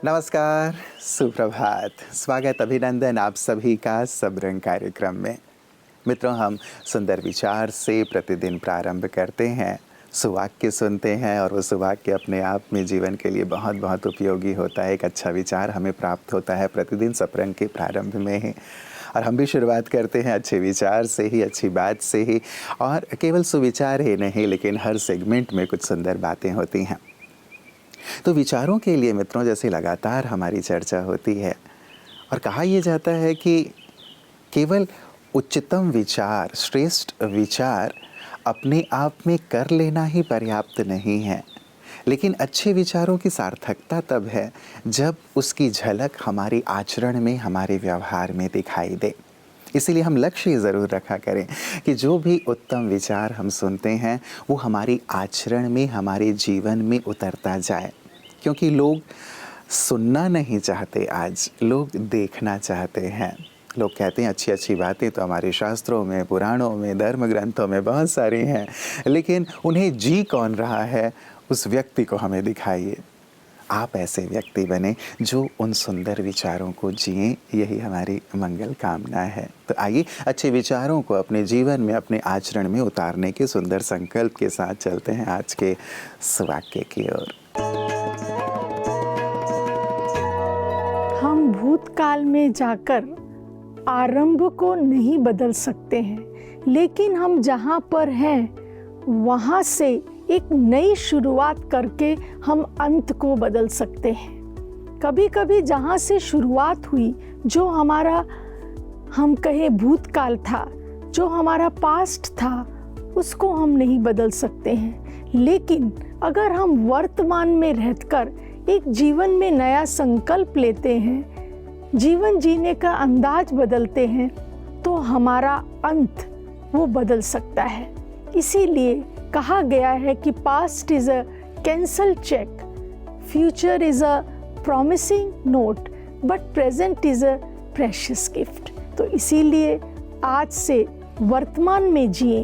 नमस्कार, सुप्रभात, स्वागत अभिनंदन आप सभी का सबरंग कार्यक्रम में। मित्रों, हम सुंदर विचार से प्रतिदिन प्रारंभ करते हैं, सुवाक्य सुनते हैं और वो सुवाक्य अपने आप में जीवन के लिए बहुत बहुत उपयोगी होता है। एक अच्छा विचार हमें प्राप्त होता है प्रतिदिन सबरंग के प्रारंभ में ही, और हम भी शुरुआत करते हैं अच्छे विचार से ही, अच्छी बात से ही। और केवल सुविचार ही नहीं, लेकिन हर सेगमेंट में कुछ सुंदर बातें होती हैं। तो विचारों के लिए मित्रों, जैसे लगातार हमारी चर्चा होती है और कहा यह जाता है कि केवल उच्चतम विचार, श्रेष्ठ विचार अपने आप में कर लेना ही पर्याप्त नहीं है, लेकिन अच्छे विचारों की सार्थकता तब है जब उसकी झलक हमारे आचरण में, हमारे व्यवहार में दिखाई दे। इसीलिए हम लक्ष्य ये ज़रूर रखा करें कि जो भी उत्तम विचार हम सुनते हैं वो हमारी आचरण में, हमारे जीवन में उतरता जाए। क्योंकि लोग सुनना नहीं चाहते, आज लोग देखना चाहते हैं। लोग कहते हैं अच्छी अच्छी बातें तो हमारे शास्त्रों में, पुराणों में, धर्म ग्रंथों में बहुत सारी हैं, लेकिन उन्हें जी कौन रहा है, उस व्यक्ति को हमें दिखाइए। आप ऐसे व्यक्ति बने जो उन सुंदर विचारों को जिएं, यही हमारी मंगल कामना है। तो आइए अच्छे विचारों को अपने जीवन में, अपने आचरण में उतारने के सुंदर संकल्प के साथ चलते हैं आज के सुवाक्य की ओर। हम भूतकाल में जाकर आरंभ को नहीं बदल सकते हैं, लेकिन हम जहाँ पर हैं वहाँ से एक नई शुरुआत करके हम अंत को बदल सकते हैं। कभी कभी जहाँ से शुरुआत हुई, जो हमारा हम कहें भूतकाल था, जो हमारा पास्ट था, उसको हम नहीं बदल सकते हैं। लेकिन अगर हम वर्तमान में रहकर एक जीवन में नया संकल्प लेते हैं, जीवन जीने का अंदाज बदलते हैं, तो हमारा अंत वो बदल सकता है। इसीलिए कहा गया है कि past is a cancel cheque, future is a promising note, but present is a precious gift. तो इसीलिए आज से वर्तमान में जिए,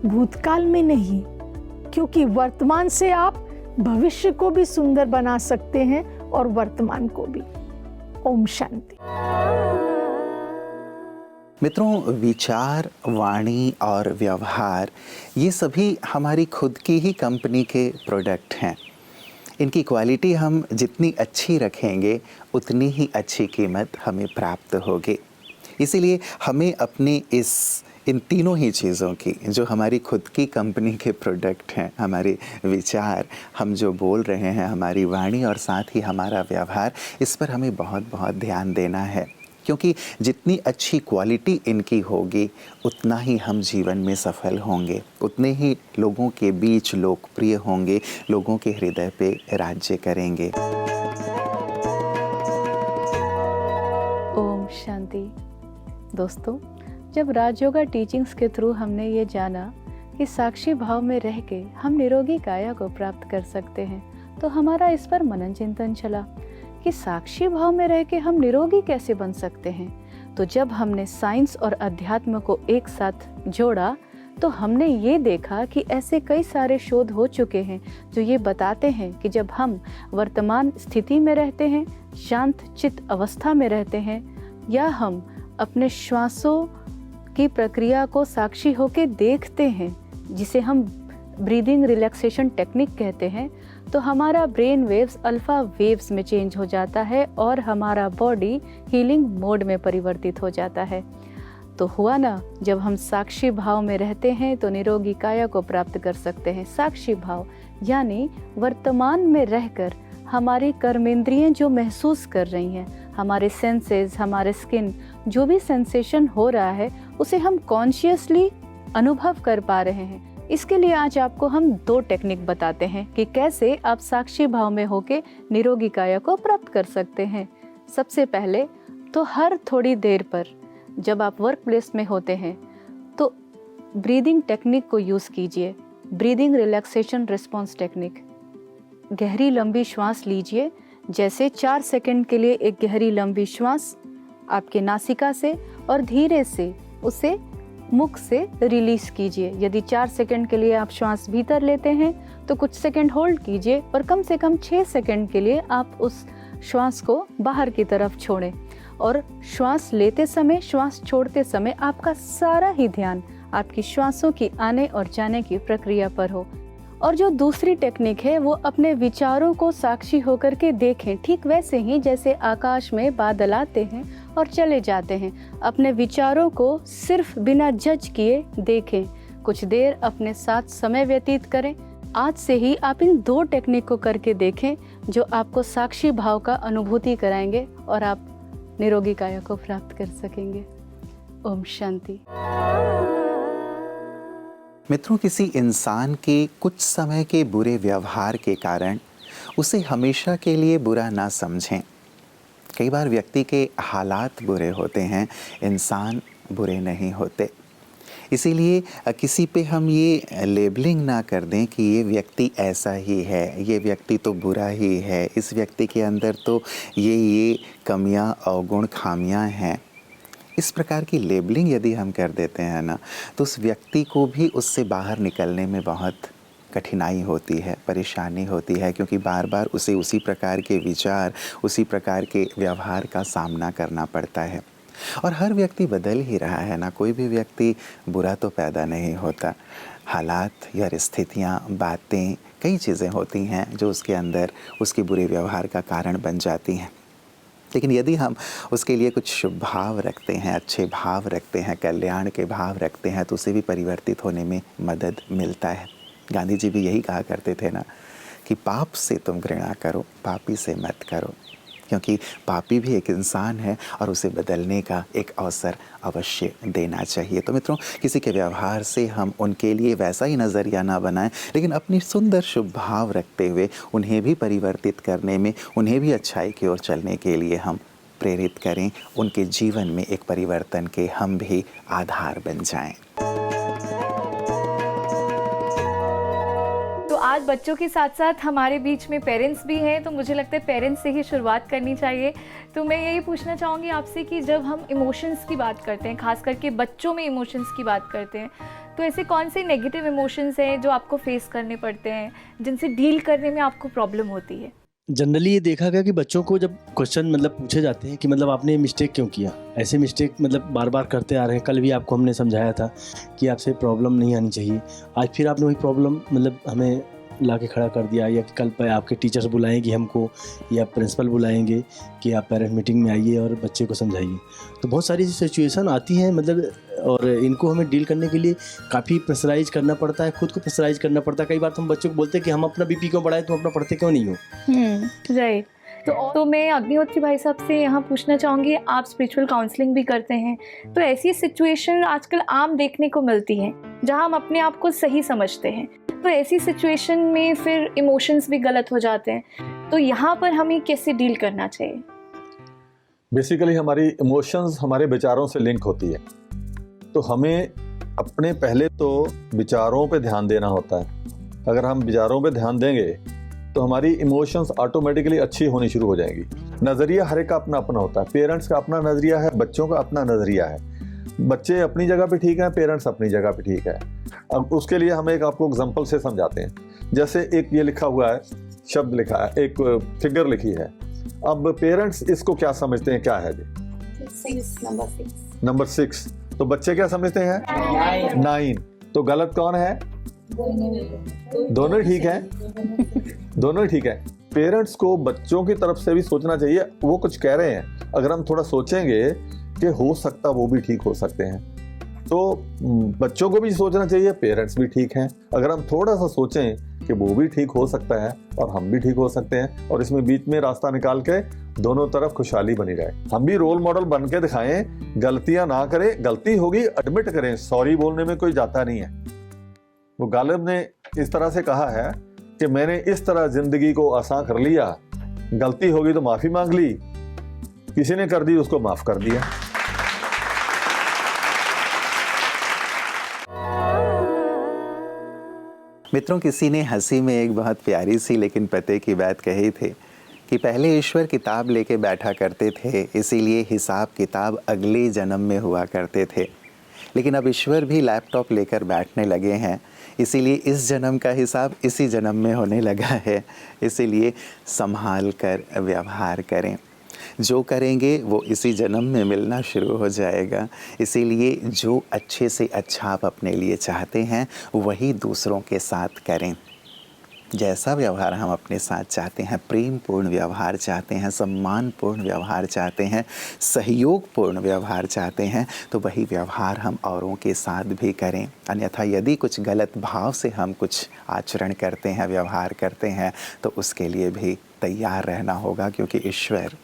भूतकाल में नहीं, क्योंकि वर्तमान से आप भविष्य को भी सुंदर बना सकते हैं और वर्तमान को भी। ओम शांति। मित्रों, विचार, वाणी और व्यवहार ये सभी हमारी खुद की ही कंपनी के प्रोडक्ट हैं। इनकी क्वालिटी हम जितनी अच्छी रखेंगे उतनी ही अच्छी कीमत हमें प्राप्त होगी। इसीलिए हमें अपने इन तीनों ही चीज़ों की, जो हमारी खुद की कंपनी के प्रोडक्ट हैं, हमारे विचार, हम जो बोल रहे हैं, हमारी वाणी और साथ ही हमारा व्यवहार, इस पर हमें बहुत बहुत ध्यान देना है। क्योंकि जितनी अच्छी क्वालिटी इनकी होगी उतना ही हम जीवन में सफल होंगे, उतने ही लोगों के बीच लोकप्रिय होंगे, लोगों के हृदय पे राज्य करेंगे। ओम शांति। दोस्तों, जब राजयोगा टीचिंग्स के थ्रू हमने ये जाना कि साक्षी भाव में रह के हम निरोगी काया को प्राप्त कर सकते हैं, तो हमारा इस पर मनन चिंतन चला कि साक्षी भाव में रह के हम निरोगी कैसे बन सकते हैं। तो जब हमने साइंस और अध्यात्म को एक साथ जोड़ा, तो हमने ये देखा कि ऐसे कई सारे शोध हो चुके हैं जो ये बताते हैं कि जब हम वर्तमान स्थिति में रहते हैं, शांत चित्त अवस्था में रहते हैं, या हम अपने श्वासों की प्रक्रिया को साक्षी होकर देखते हैं, जिसे हम ब्रीदिंग रिलैक्सेशन टेक्निक कहते हैं, तो हमारा ब्रेन वेव्स अल्फा वेव्स में चेंज हो जाता है और हमारा बॉडी हीलिंग मोड में परिवर्तित हो जाता है। तो हुआ ना, जब हम साक्षी भाव में रहते हैं तो निरोगी काया को प्राप्त कर सकते हैं। साक्षी भाव यानी वर्तमान में रहकर हमारी कर्मेंद्रियां जो महसूस कर रही हैं, हमारे सेंसेस, हमारे स्किन, जो भी सेंसेशन हो रहा है उसे हम कॉन्शियसली अनुभव कर पा रहे हैं। इसके लिए आज आपको हम 2 टेक्निक बताते हैं कि कैसे आप साक्षी भाव में होके निरोगी काया को प्राप्त कर सकते हैं। सबसे पहले तो हर थोड़ी देर पर जब आप वर्क प्लेस में होते हैं तो ब्रीदिंग टेक्निक को यूज़ कीजिए। Breathing relaxation response technique. गहरी लंबी श्वास लीजिए, जैसे 4 सेकंड के लिए एक गहरी लंबी श्वास आपके नासिका से और धीरे से उसे मुख से रिलीज कीजिए। यदि 4 सेकंड के लिए आप श्वास भीतर लेते हैं तो कुछ सेकंड होल्ड कीजिए और कम से कम 6 सेकंड के लिए आप उस श्वास को बाहर की तरफ छोड़ें और श्वास लेते समय, श्वास छोड़ते समय आपका सारा ही ध्यान आपकी श्वासों की आने और जाने की प्रक्रिया पर हो। और जो दूसरी टेक्निक है वो अपने विचारों को साक्षी होकर के देखें, ठीक वैसे ही जैसे आकाश में बादल आते हैं और चले जाते हैं। अपने विचारों को सिर्फ बिना जज किए देखें, कुछ देर अपने साथ समय व्यतीत करें। आज से ही आप इन 2 टेक्निक को करके देखें जो आपको साक्षी भाव का अनुभूति कराएंगे और आप निरोगी काया को प्राप्त कर सकेंगे। ओम शांति। मित्रों, किसी इंसान के कुछ समय के बुरे व्यवहार के कारण उसे हमेशा के लिए बुरा ना समझें। कई बार व्यक्ति के हालात बुरे होते हैं, इंसान बुरे नहीं होते। इसीलिए किसी पे हम ये लेबलिंग ना कर दें कि ये व्यक्ति ऐसा ही है, ये व्यक्ति तो बुरा ही है, इस व्यक्ति के अंदर तो ये कमियां, अवगुण, खामियां हैं। इस प्रकार की लेबलिंग यदि हम कर देते हैं ना, तो उस व्यक्ति को भी उससे बाहर निकलने में बहुत कठिनाई होती है, परेशानी होती है, क्योंकि बार बार उसे उसी प्रकार के विचार, उसी प्रकार के व्यवहार का सामना करना पड़ता है। और हर व्यक्ति बदल ही रहा है ना, कोई भी व्यक्ति बुरा तो पैदा नहीं होता। हालात या स्थितियाँ, बातें, कई चीज़ें होती हैं जो उसके अंदर उसके बुरे व्यवहार का कारण बन जाती हैं। लेकिन यदि हम उसके लिए कुछ शुभ भाव रखते हैं, अच्छे भाव रखते हैं, कल्याण के भाव रखते हैं, तो उसे भी परिवर्तित होने में मदद मिलता है। गांधी जी भी यही कहा करते थे ना कि पाप से तुम घृणा करो, पापी से मत करो, क्योंकि पापी भी एक इंसान है और उसे बदलने का एक अवसर अवश्य देना चाहिए। तो मित्रों, किसी के व्यवहार से हम उनके लिए वैसा ही नज़रिया ना बनाएं, लेकिन अपनी सुंदर शुभ भाव रखते हुए उन्हें भी परिवर्तित करने में, उन्हें भी अच्छाई की ओर चलने के लिए हम प्रेरित करें। उनके जीवन में एक परिवर्तन के हम भी आधार बन जाएं। आज बच्चों के साथ साथ हमारे बीच में पेरेंट्स भी हैं, तो मुझे लगता है पेरेंट्स से ही शुरुआत करनी चाहिए। तो मैं यही पूछना चाहूँगी आपसे कि जब हम इमोशंस की बात करते हैं, खास करके बच्चों में इमोशंस की बात करते हैं, तो ऐसे कौन से नेगेटिव इमोशंस हैं जो आपको फेस करने पड़ते हैं, जिनसे डील करने में आपको प्रॉब्लम होती है? जनरली ये देखा गया कि बच्चों को जब क्वेश्चन पूछे जाते हैं कि आपने ये मिस्टेक क्यों किया, ऐसे मिस्टेक बार बार करते आ रहे हैं। कल भी आपको हमने समझाया था कि आपसे प्रॉब्लम नहीं आनी चाहिए, आज फिर आपने वही प्रॉब्लम हमें ला के खड़ा कर दिया। या कि कल पर आपके टीचर्स बुलाएंगे हमको या प्रिंसिपल बुलाएंगे कि आप पेरेंट मीटिंग में आइए और बच्चे को समझाइए। तो बहुत सारी सिचुएशन आती हैं और इनको हमें डील करने के लिए काफ़ी प्रेशराइज करना पड़ता है, खुद को प्रेशराइज करना पड़ता है। कई बार तो हम बच्चों को बोलते हैं कि हम अपना बीपी क्यों बढ़ाएं, तुम अपना पढ़ते क्यों नहीं हो। राइट। तो मैं अग्निहोत्री भाई साहब से यहाँ पूछना चाहूँगी, आप स्पिरिचुअल काउंसलिंग भी करते हैं, तो ऐसी सिचुएशन आजकल आम देखने को मिलती हैं जहाँ हम अपने आप को सही समझते हैं, तो ऐसी सिचुएशन में फिर इमोशंस भी गलत हो जाते हैं, तो यहाँ पर हमें कैसे डील करना चाहिए? बेसिकली हमारी इमोशंस हमारे विचारों से लिंक होती है, तो हमें अपने पहले तो विचारों पे ध्यान देना होता है। अगर हम विचारों पे ध्यान देंगे तो हमारी इमोशंस ऑटोमेटिकली अच्छी होनी शुरू हो जाएंगी। नज़रिया हर एक का अपना अपना होता है, पेरेंट्स का अपना नज़रिया है, बच्चों का अपना नज़रिया है। बच्चे अपनी जगह पे ठीक हैं, पेरेंट्स अपनी जगह पे ठीक है। अब उसके लिए हम एक आपको एग्जांपल से समझाते हैं। जैसे एक ये लिखा हुआ है, शब्द लिखा है, एक फिगर लिखी है। अब पेरेंट्स इसको क्या समझते हैं, क्या है जी? नंबर 6। तो बच्चे क्या समझते हैं? 9। तो गलत कौन है? दोनों ठीक है, दोनों ही ठीक है। पेरेंट्स को बच्चों की तरफ से भी सोचना चाहिए, वो कुछ कह रहे हैं, अगर हम थोड़ा सोचेंगे कि हो सकता वो भी ठीक हो सकते हैं, तो बच्चों को भी सोचना चाहिए, पेरेंट्स भी ठीक हैं। अगर हम थोड़ा सा सोचें कि वो भी ठीक हो सकता है और हम भी ठीक हो सकते हैं, और इसमें बीच में रास्ता निकाल के दोनों तरफ खुशहाली बनी रहे। हम भी रोल मॉडल बन के दिखाएं, गलतियां ना करें, गलती होगी एडमिट करें, सॉरी बोलने में कोई जाता नहीं है। वो गालिब ने इस तरह से कहा है कि मैंने इस तरह जिंदगी को आसान कर लिया, गलती होगी तो माफी मांग ली, किसी ने कर दी उसको माफ कर दिया। मित्रों, किसी ने हंसी में एक बहुत प्यारी सी लेकिन पते की बात कही थी कि पहले ईश्वर किताब लेके बैठा करते थे, इसीलिए हिसाब किताब अगले जन्म में हुआ करते थे। लेकिन अब ईश्वर भी लैपटॉप लेकर बैठने लगे हैं, इसीलिए इस जन्म का हिसाब इसी जन्म में होने लगा है। इसीलिए संभाल कर व्यवहार करें, जो करेंगे वो इसी जन्म में मिलना शुरू हो जाएगा। इसीलिए जो अच्छे से अच्छा आप अपने लिए चाहते हैं वही दूसरों के साथ करें। जैसा व्यवहार हम अपने साथ चाहते हैं, प्रेमपूर्ण व्यवहार चाहते हैं, सम्मानपूर्ण व्यवहार चाहते हैं, सहयोगपूर्ण व्यवहार चाहते हैं, तो वही व्यवहार हम औरों के साथ भी करें। अन्यथा यदि कुछ गलत भाव से हम कुछ आचरण करते हैं, व्यवहार करते हैं, तो उसके लिए भी तैयार रहना होगा, क्योंकि ईश्वर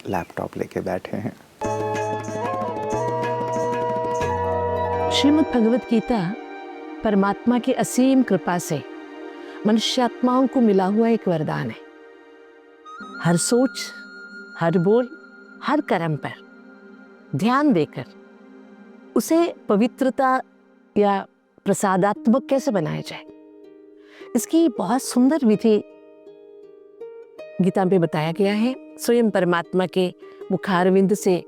लैपटॉप लेके बैठे हैं। श्रीमद् भगवत गीता परमात्मा की असीम कृपा से मनुष्यात्माओं को मिला हुआ एक वरदान है। हर सोच, हर बोल, हर कर्म पर ध्यान देकर उसे पवित्रता या प्रसादात्मक कैसे बनाया जाए, इसकी बहुत सुंदर विधि गीता में बताया गया है। स्वयं परमात्मा के मुखारविंद से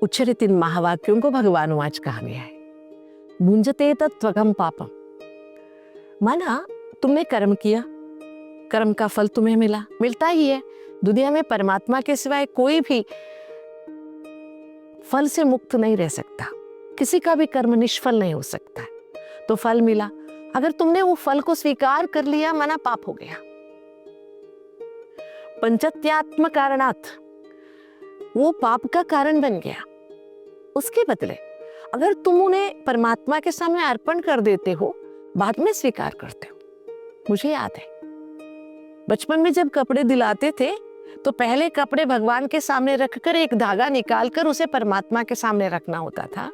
उच्चरित इन महावाक्यों को भगवान वाच कहा गया है। भुंजते तत्त्वगम पापम, माना तुमने कर्म किया, कर्म का फल तुम्हें मिलता ही है। दुनिया में परमात्मा के सिवाय कोई भी फल से मुक्त नहीं रह सकता, किसी का भी कर्म निष्फल नहीं हो सकता। तो फल मिला, अगर तुमने वो फल को स्वीकार कर लिया, माना पाप हो गया। पंचत्यात्म कारणात्, वो पाप का कारण बन गया। उसके बदले अगर तुम उन्हें परमात्मा के सामने अर्पण कर देते हो, बाद में स्वीकार करते हो। मुझे याद है बचपन में जब कपड़े दिलाते थे तो पहले कपड़े भगवान के सामने रखकर एक धागा निकालकर उसे परमात्मा के सामने रखना होता था,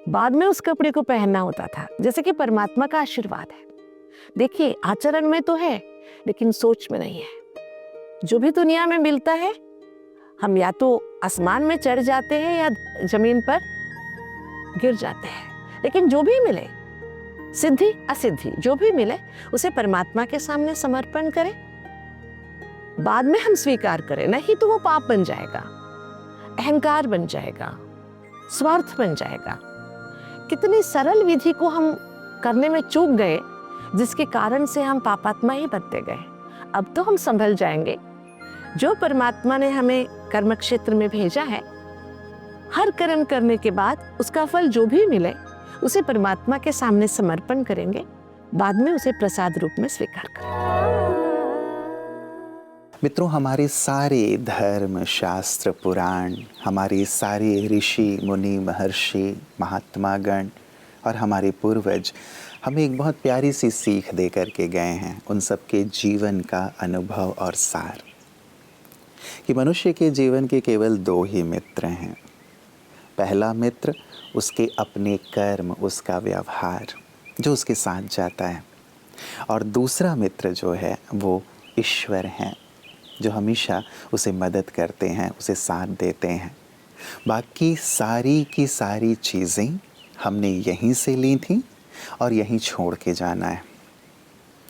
बाद में उस कपड़े को पहनना होता था, जैसे कि परमात्मा का आशीर्वाद है। देखिए, आचरण में तो है लेकिन सोच में नहीं है। जो भी दुनिया में मिलता है, हम या तो आसमान में चढ़ जाते हैं या जमीन पर गिर जाते हैं, लेकिन जो भी मिले, सिद्धि असिद्धि जो भी मिले, उसे परमात्मा के सामने समर्पण करें, बाद में हम स्वीकार करें। नहीं तो वो पाप बन जाएगा, अहंकार बन जाएगा, स्वार्थ बन जाएगा। कितनी सरल विधि को हम करने में चूक गए, जिसके कारण से हम पापात्मा ही बनते गए। अब तो हम संभल जाएंगे। जो परमात्मा ने हमें कर्म क्षेत्र में भेजा है, हर कर्म करने के बाद उसका फल जो भी मिले उसे परमात्मा के सामने समर्पण करेंगे, बाद में उसे प्रसाद रूप में स्वीकार करेंगे। मित्रों, हमारे सारे धर्म, शास्त्र, पुराण, हमारे सारे ऋषि, मुनि, महर्षि, महात्मागण और हमारे पूर्वज हमें एक बहुत प्यारी सी सीख दे करके गए हैं। उन सब के जीवन का अनुभव और सार कि मनुष्य के जीवन के केवल दो ही मित्र हैं। पहला मित्र उसके अपने कर्म, उसका व्यवहार जो उसके साथ जाता है, और दूसरा मित्र जो है वो ईश्वर हैं, जो हमेशा उसे मदद करते हैं, उसे साथ देते हैं। बाकी सारी की सारी चीज़ें हमने यहीं से ली थी और यहीं छोड़ के जाना है।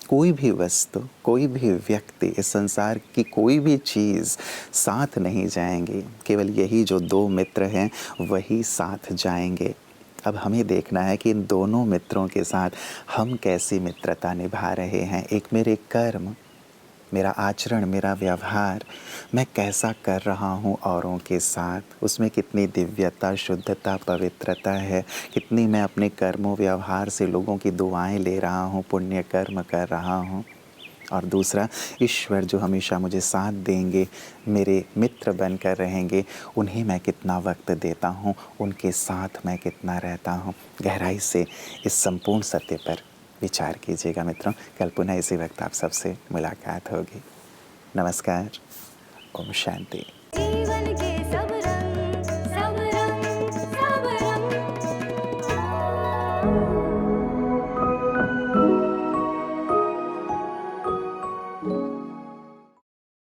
कोई भी वस्तु, कोई भी व्यक्ति, इस संसार की कोई भी चीज़ साथ नहीं जाएंगे। केवल यही जो दो मित्र हैं वही साथ जाएंगे। अब हमें देखना है कि इन दोनों मित्रों के साथ हम कैसी मित्रता निभा रहे हैं। एक मेरे कर्म, मेरा आचरण, मेरा व्यवहार, मैं कैसा कर रहा हूँ औरों के साथ, उसमें कितनी दिव्यता, शुद्धता, पवित्रता है, कितनी मैं अपने कर्मों व्यवहार से लोगों की दुआएं ले रहा हूँ, पुण्य कर्म कर रहा हूँ। और दूसरा, ईश्वर जो हमेशा मुझे साथ देंगे, मेरे मित्र बनकर रहेंगे, उन्हें मैं कितना वक्त देता हूँ, उनके साथ मैं कितना रहता हूँ। गहराई से इस संपूर्ण सत्य पर विचार कीजिएगा मित्रों। कल पुनः इसी वक्त आप सबसे मुलाकात होगी। नमस्कार। ओम शांति।